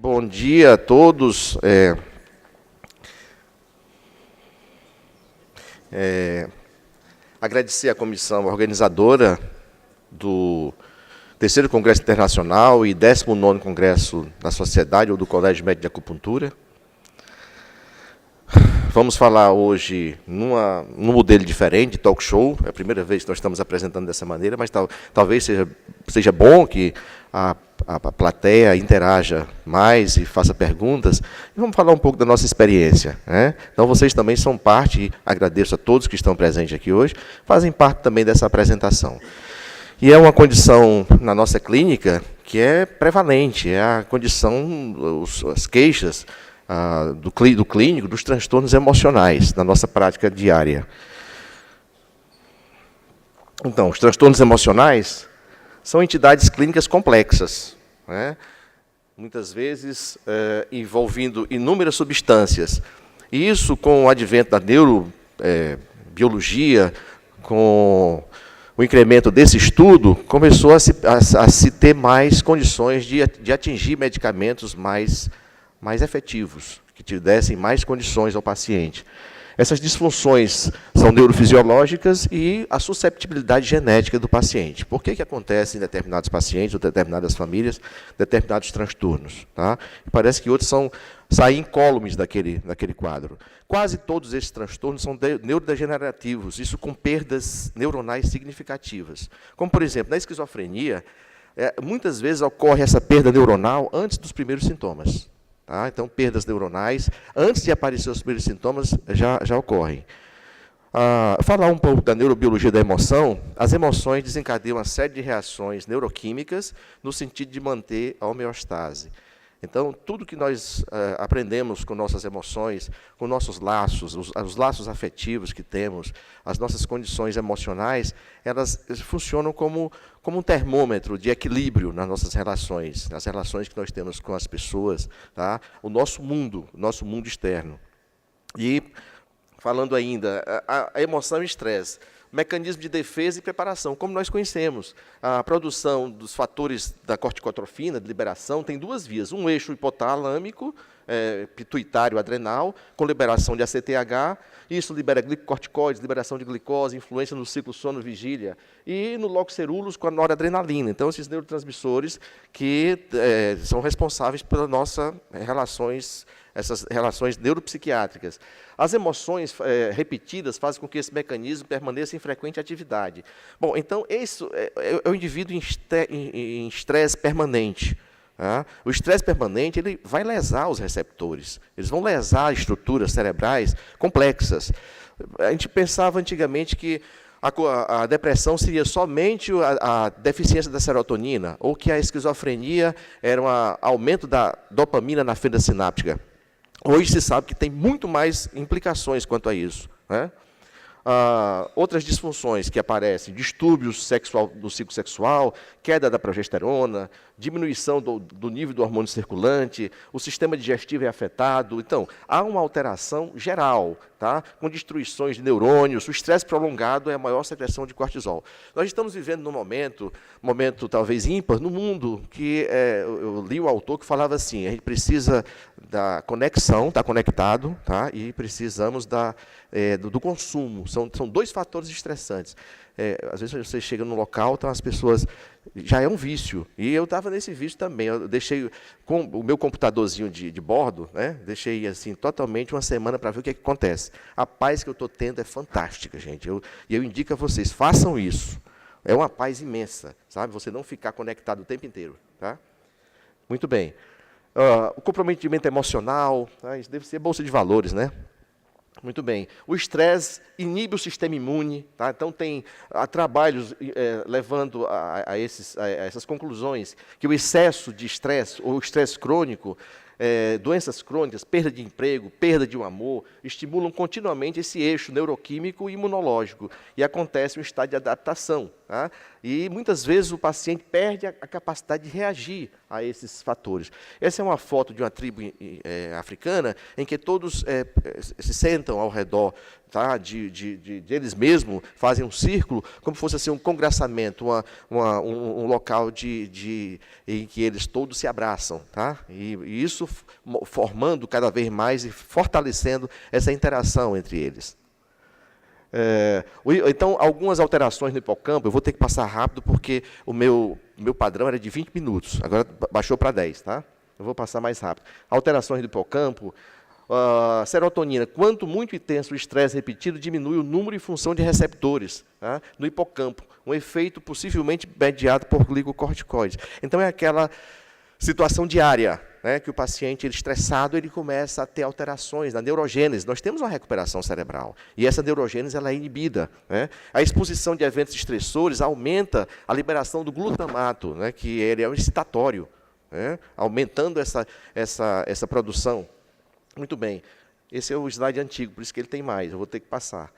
Bom dia a todos. Agradecer à comissão organizadora do Terceiro Congresso Internacional e 19º Congresso da Sociedade ou do Colégio Médico de Acupuntura. Vamos falar hoje num modelo diferente, de talk show. É a primeira vez que nós estamos apresentando dessa maneira, mas talvez seja bom que a plateia interaja mais e faça perguntas. E vamos falar um pouco da nossa experiência, né? Então, vocês também são parte, e agradeço a todos que estão presentes aqui hoje, fazem parte também dessa apresentação. E é uma condição na nossa clínica que é prevalente, é a condição, as queixas do clínico, dos transtornos emocionais, na nossa prática diária. Então, os transtornos emocionais são entidades clínicas complexas, né? Muitas vezes envolvendo inúmeras substâncias. E isso, com o advento da neurobiologia, com o incremento desse estudo, começou a se ter mais condições de atingir medicamentos mais efetivos, que te dessem mais condições ao paciente. Essas disfunções são neurofisiológicas e a susceptibilidade genética do paciente. Por que acontece em determinados pacientes, ou determinadas famílias, determinados transtornos? Tá? E parece que outros saem incólumes daquele quadro. Quase todos esses transtornos são neurodegenerativos, isso com perdas neuronais significativas. Como, por exemplo, na esquizofrenia, muitas vezes ocorre essa perda neuronal antes dos primeiros sintomas. Tá? Então, perdas neuronais, antes de aparecer os primeiros sintomas, já ocorrem. Falar um pouco da neurobiologia da emoção, as emoções desencadeiam uma série de reações neuroquímicas no sentido de manter a homeostase. Então, tudo que nós aprendemos com nossas emoções, com nossos laços, os laços afetivos que temos, as nossas condições emocionais, elas funcionam como um termômetro de equilíbrio nas nossas relações, nas relações que nós temos com as pessoas, tá? O nosso mundo externo. E, falando ainda, a emoção e o estresse. Mecanismo de defesa e preparação, como nós conhecemos. A produção dos fatores da corticotrofina, de liberação, tem duas vias. Um eixo hipotalâmico, pituitário adrenal, com liberação de ACTH. Isso libera glicocorticoides, liberação de glicose, influência no ciclo sono-vigília. E no lóculo ceruleus com a noradrenalina. Então, esses neurotransmissores que são responsáveis pelas nossas relações, essas relações neuropsiquiátricas. As emoções repetidas fazem com que esse mecanismo permaneça em frequente atividade. Bom, então, isso é o indivíduo em estresse permanente. Tá? O estresse permanente ele vai lesar os receptores, eles vão lesar estruturas cerebrais complexas. A gente pensava antigamente que a depressão seria somente a deficiência da serotonina, ou que a esquizofrenia era um aumento da dopamina na fenda sináptica. Hoje se sabe que tem muito mais implicações quanto a isso, né? Outras disfunções que aparecem, distúrbios do ciclo sexual, queda da progesterona, diminuição do nível do hormônio circulante, o sistema digestivo é afetado. Então, há uma alteração geral, tá? Com destruições de neurônios, o estresse prolongado é a maior secreção de cortisol. Nós estamos vivendo num momento talvez ímpar, no mundo, que eu li um autor que falava assim, a gente precisa da conexão, estar conectado, tá? E precisamos do consumo. São dois fatores estressantes. Às vezes você chega num local, então as pessoas... Já é um vício. E eu estava nesse vício também. Eu deixei com o meu computadorzinho de bordo, né? Deixei assim totalmente uma semana para ver o que acontece. A paz que eu estou tendo é fantástica, gente. E eu indico a vocês, façam isso. É uma paz imensa, sabe? Você não ficar conectado o tempo inteiro. Tá? Muito bem. O comprometimento emocional, tá? Isso deve ser bolsa de valores, né? Muito bem. O estresse inibe o sistema imune. Tá? Então, há trabalhos levando a essas conclusões que o excesso de estresse, ou estresse crônico, doenças crônicas, perda de emprego, perda de um amor, estimulam continuamente esse eixo neuroquímico e imunológico. E acontece um estado de adaptação. Tá? E, muitas vezes, o paciente perde a capacidade de reagir a esses fatores. Essa é uma foto de uma tribo africana em que todos se sentam ao redor, tá, eles mesmos fazem um círculo, como se fosse assim, um congraçamento, um local em que eles todos se abraçam. Tá? E isso formando cada vez mais e fortalecendo essa interação entre eles. Então, algumas alterações no hipocampo, eu vou ter que passar rápido, porque o meu padrão era de 20 minutos, agora baixou para 10. Tá? Eu vou passar mais rápido. Alterações do hipocampo, serotonina. Quanto muito intenso o estresse repetido, diminui o número e função de receptores, tá, no hipocampo, um efeito possivelmente mediado por glicocorticoides. Então, é aquela situação diária, né, que o paciente estressado ele começa a ter alterações na neurogênese. Nós temos uma recuperação cerebral, e essa neurogênese ela é inibida. Né? A exposição de eventos estressores aumenta a liberação do glutamato, né, que ele é um excitatório, né, aumentando essa produção. Muito bem. Esse é o slide antigo, por isso que ele tem mais, eu vou ter que passar.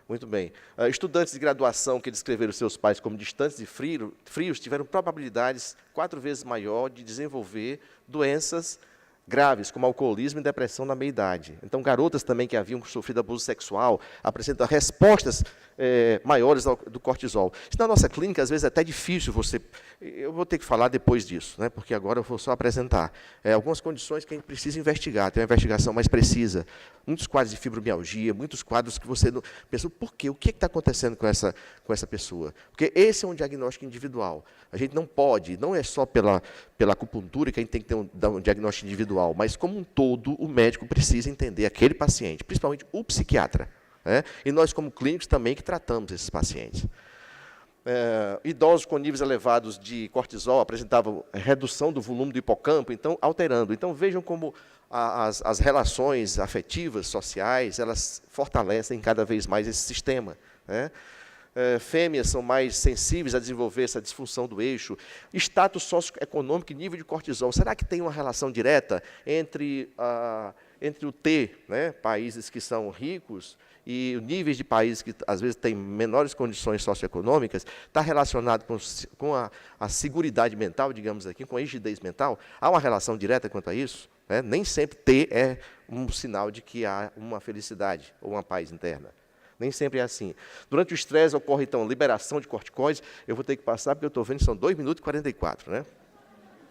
Muito bem. Estudantes de graduação que descreveram seus pais como distantes e frios tiveram probabilidades 4 vezes maior de desenvolver doenças graves, como alcoolismo e depressão na meia-idade. Então, garotas também que haviam sofrido abuso sexual apresentam respostas maiores do cortisol. Isso na nossa clínica, às vezes, é até difícil você... Eu vou ter que falar depois disso, né, porque agora eu vou só apresentar. Algumas condições que a gente precisa investigar, ter uma investigação mais precisa. Muitos quadros de fibromialgia, muitos quadros que você não... Pensa, por quê? O que está acontecendo com essa pessoa? Porque esse é um diagnóstico individual. A gente não pode, não é só pela acupuntura que a gente tem que dar um diagnóstico individual, mas como um todo, o médico precisa entender aquele paciente, principalmente o psiquiatra. Né? E nós, como clínicos, também que tratamos esses pacientes. Idosos com níveis elevados de cortisol apresentavam redução do volume do hipocampo, então alterando. Então vejam como as relações afetivas, sociais, elas fortalecem cada vez mais esse sistema. Né? Fêmeas são mais sensíveis a desenvolver essa disfunção do eixo. Status socioeconômico e nível de cortisol. Será que tem uma relação direta entre o T, né, países que são ricos, e níveis de países que, às vezes, têm menores condições socioeconômicas, está relacionado com a seguridade mental, digamos aqui, com a rigidez mental? Há uma relação direta quanto a isso? Né? Nem sempre T é um sinal de que há uma felicidade ou uma paz interna. Nem sempre é assim. Durante o estresse ocorre, então, liberação de corticoides. Eu vou ter que passar, porque eu estou vendo que são 2 minutos e 44, né?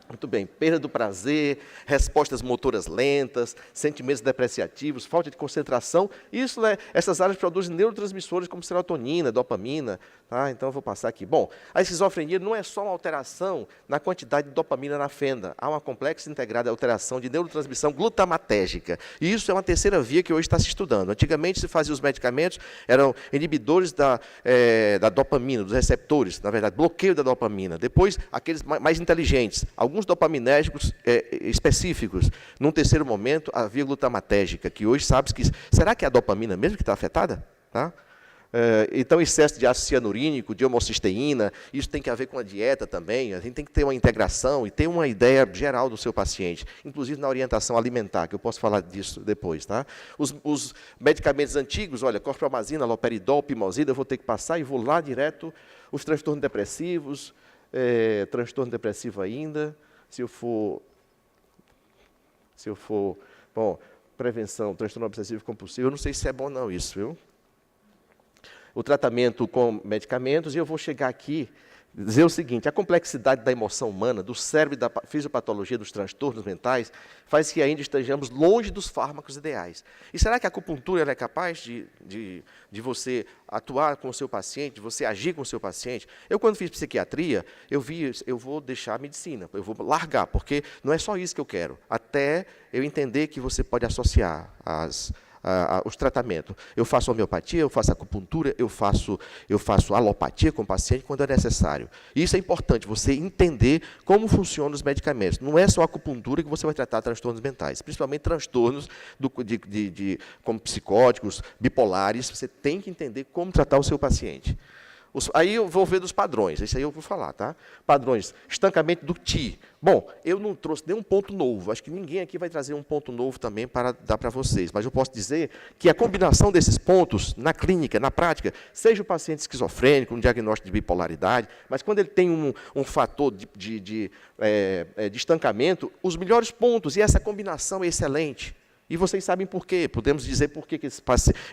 Muito bem, perda do prazer, respostas motoras lentas, sentimentos depreciativos, falta de concentração. Isso, né, essas áreas produzem neurotransmissores como serotonina, dopamina. Tá? Então, eu vou passar aqui. Bom, a esquizofrenia não é só uma alteração na quantidade de dopamina na fenda. Há uma complexa e integrada alteração de neurotransmissão glutamatérgica. E isso é uma terceira via que hoje está se estudando. Antigamente, se fazia os medicamentos, eram inibidores da dopamina, dos receptores, na verdade, bloqueio da dopamina. Depois, aqueles mais inteligentes, alguns dopaminérgicos específicos. Num terceiro momento, a via glutamatérgica, que hoje sabe que... Será que é a dopamina mesmo que está afetada? Tá? Então, excesso de ácido cianurínico, de homocisteína, isso tem que haver com a dieta também. A gente tem que ter uma integração e ter uma ideia geral do seu paciente, inclusive na orientação alimentar, que eu posso falar disso depois. Tá? Os medicamentos antigos, olha, clorpromazina, loperidol, pimosida, eu vou ter que passar e vou lá direto. Os transtornos depressivos, transtorno depressivo ainda, se eu for, bom, prevenção, transtorno obsessivo compulsivo, eu não sei se é bom não isso, viu? O tratamento com medicamentos, e eu vou chegar aqui, dizer o seguinte: a complexidade da emoção humana, do cérebro e da fisiopatologia dos transtornos mentais, faz que ainda estejamos longe dos fármacos ideais. E será que a acupuntura é capaz de você atuar com o seu paciente, de você agir com o seu paciente? Eu, quando fiz psiquiatria, eu vou deixar a medicina, eu vou largar, porque não é só isso que eu quero, até eu entender que você pode associar os tratamentos. Eu faço homeopatia, eu faço acupuntura, eu faço alopatia com o paciente quando é necessário. E isso é importante, você entender como funcionam os medicamentos. Não é só a acupuntura que você vai tratar transtornos mentais, principalmente transtornos como psicóticos, bipolares, você tem que entender como tratar o seu paciente. Aí eu vou ver dos padrões, isso aí eu vou falar, tá? Padrões, estancamento do TI. Bom, eu não trouxe nenhum ponto novo, acho que ninguém aqui vai trazer um ponto novo também para dar para vocês, mas eu posso dizer que a combinação desses pontos, na clínica, na prática, seja o paciente esquizofrênico, um diagnóstico de bipolaridade, mas quando ele tem um fator de estancamento, os melhores pontos, e essa combinação é excelente. E vocês sabem por quê. Podemos dizer por que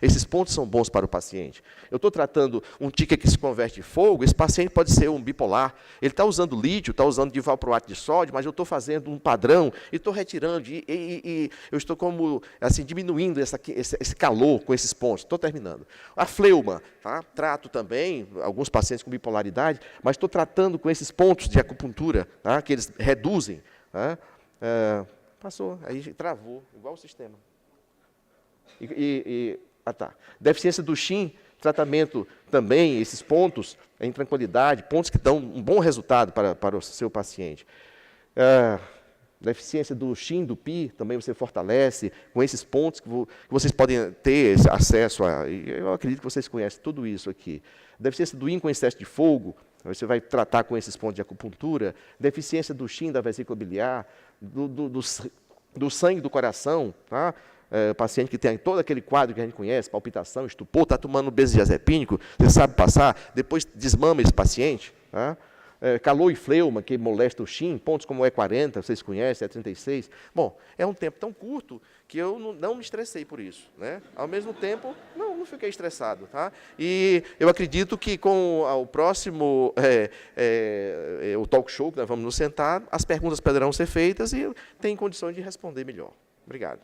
esses pontos são bons para o paciente. Eu estou tratando um tique que se converte em fogo, esse paciente pode ser um bipolar. Ele está usando lítio, está usando divalproato de sódio, mas eu estou fazendo um padrão e estou retirando, e eu estou como assim, diminuindo esse calor com esses pontos. Estou terminando. A fleuma, tá? Trato também alguns pacientes com bipolaridade, mas estou tratando com esses pontos de acupuntura, tá? Que eles reduzem. Tá? Passou, aí travou, igual o sistema. Tá. Deficiência do Shin, tratamento também, esses pontos em tranquilidade, pontos que dão um bom resultado para o seu paciente. Deficiência do Shin, do Pi, também você fortalece, com esses pontos que vocês podem ter esse acesso a. Eu acredito que vocês conhecem tudo isso aqui. Deficiência do Yin com excesso de fogo, você vai tratar com esses pontos de acupuntura. Deficiência do Shin, da vesícula biliar, do sangue do coração, tá? Paciente que tem todo aquele quadro que a gente conhece, palpitação, estupor, está tomando benzodiazepínico, você sabe passar, depois desmama esse paciente. Tá? Calor e fleuma, que molesta o Shin, pontos como o E40, vocês conhecem, E36. Bom, é um tempo tão curto que eu não me estressei por isso. Né? Ao mesmo tempo, não fiquei estressado. Tá? E eu acredito que com o próximo o talk show que nós vamos nos sentar, as perguntas poderão ser feitas e eu tenho condições de responder melhor. Obrigado.